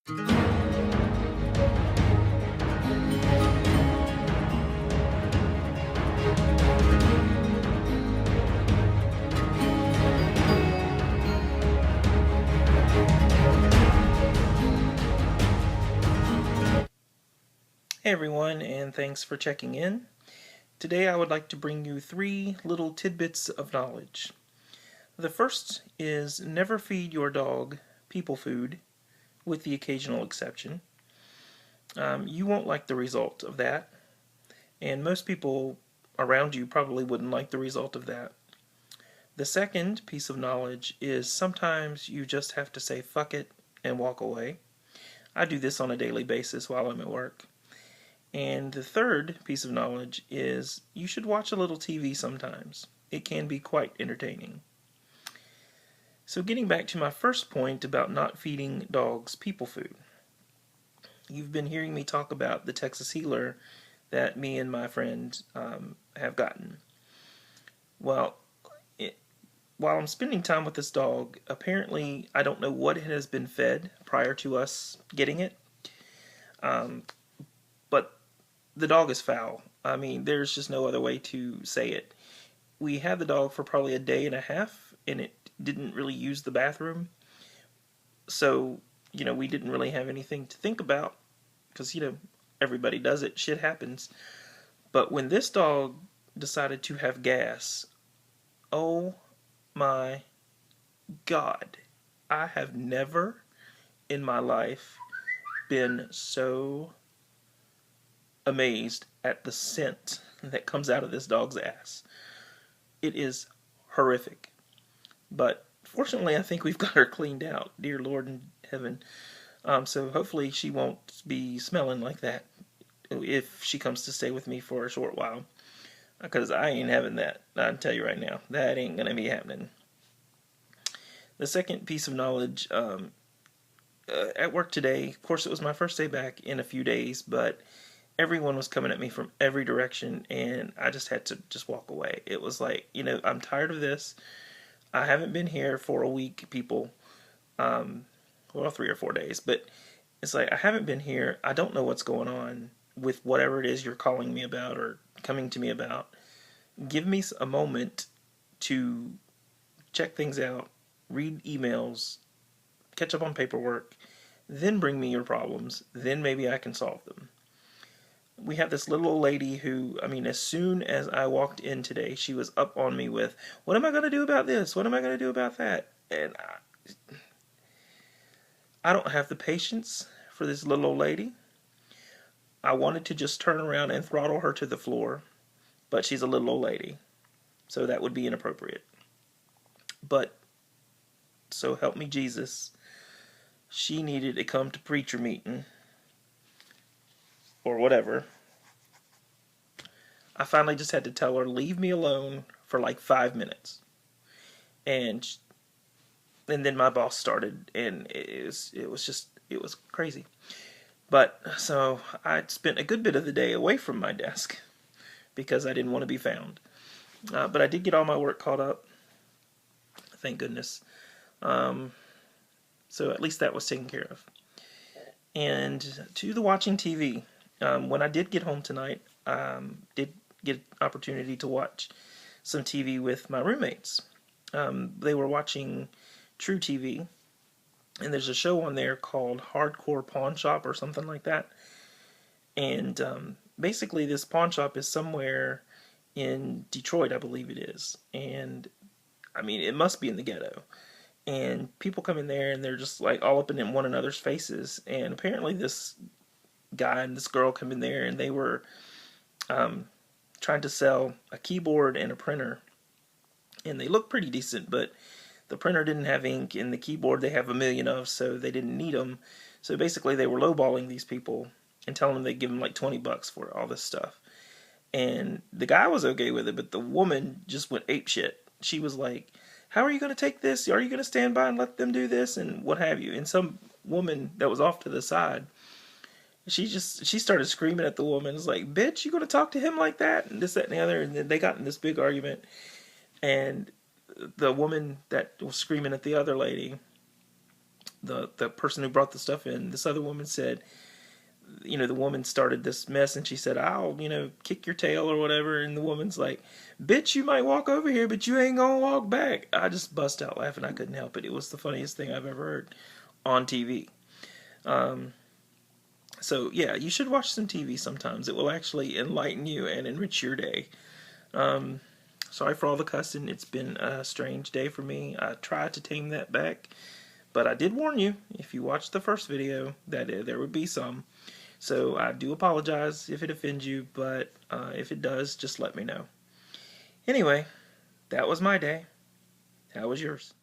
Hey everyone, and thanks for checking in. Today I would like to bring you 3 little tidbits of knowledge. The first is never feed your dog people food, with the occasional exception. You won't like the result of that, and most people around you probably wouldn't like the result of that. The second piece of knowledge is sometimes you just have to say fuck it and walk away. I do this on a daily basis while I'm at work. And the third piece of knowledge is you should watch a little TV sometimes. It can be quite entertaining. So getting back to my first point about not feeding dogs people food. You've been hearing me talk about the Texas healer that me and my friend have gotten. Well, while I'm spending time with this dog, apparently I don't know what it has been fed prior to us getting it. But the dog is foul. I mean, there's just no other way to say it. We had the dog for probably a day and a half, and it didn't really use the bathroom. So, we didn't really have anything to think about, because, everybody does it. Shit happens. But when this dog decided to have gas, oh my God. I have never in my life been so amazed at the scent that comes out of this dog's ass. It is horrific. But fortunately, I think we've got her cleaned out. Dear Lord in heaven. So hopefully she won't be smelling like that if she comes to stay with me for a short while. Because I ain't having that. I'll tell you right now. That ain't going to be happening. The second piece of knowledge, at work today, of course it was my first day back in a few days, but everyone was coming at me from every direction, and I just had to just walk away. It was like, I'm tired of this. I haven't been here for a week, people. Well, 3 or 4 days, but it's like, I haven't been here. I don't know what's going on with whatever it is you're calling me about or coming to me about. Give me a moment to check things out, read emails, catch up on paperwork, then bring me your problems. Then maybe I can solve them. We have this little old lady who, as soon as I walked in today, she was up on me with, what am I going to do about this? What am I going to do about that? And I don't have the patience for this little old lady. I wanted to just turn around and throttle her to the floor, but she's a little old lady, so that would be inappropriate. But, so help me Jesus, she needed to come to preacher meeting, or whatever. I finally just had to tell her, leave me alone for like 5 minutes. And then my boss started, and it was crazy. But, so, I spent a good bit of the day away from my desk, because I didn't want to be found. But I did get all my work caught up. Thank goodness. So at least that was taken care of. And to the watching TV. When I did get home tonight, did get an opportunity to watch some TV with my roommates. They were watching True TV, and there's a show on there called Hardcore Pawn Shop or something like that. And basically this pawn shop is somewhere in Detroit, I believe it is. And it must be in the ghetto. And people come in there and they're just like all up in one another's faces. And apparently this guy and this girl come in there and they were trying to sell a keyboard and a printer. And they look pretty decent, but the printer didn't have ink, and the keyboard they have a million of, so they didn't need them. So basically they were lowballing these people and telling them they'd give them like $20 for all this stuff. And the guy was okay with it, but the woman just went apeshit. She was like, how are you going to take this? Are you going to stand by and let them do this? And what have you? And some woman that was off to the side, she started screaming at the woman. It's like, bitch, you going to talk to him like that? And this, that, and the other. And then they got in this big argument. And the woman that was screaming at the other lady the person who brought the stuff in, this other woman said, the woman started this mess and she said, I'll, kick your tail or whatever. And the woman's like, bitch, you might walk over here, but you ain't gonna walk back. I just bust out laughing. I couldn't help it. It was the funniest thing I've ever heard on TV. So yeah, you should watch some TV sometimes. It will actually enlighten you and enrich your day. Sorry for all the cussing. It's been a strange day for me. I tried to tame that back, but I did warn you, if you watched the first video, that there would be some. So I do apologize if it offends you, but if it does, just let me know. Anyway, that was my day. How was yours?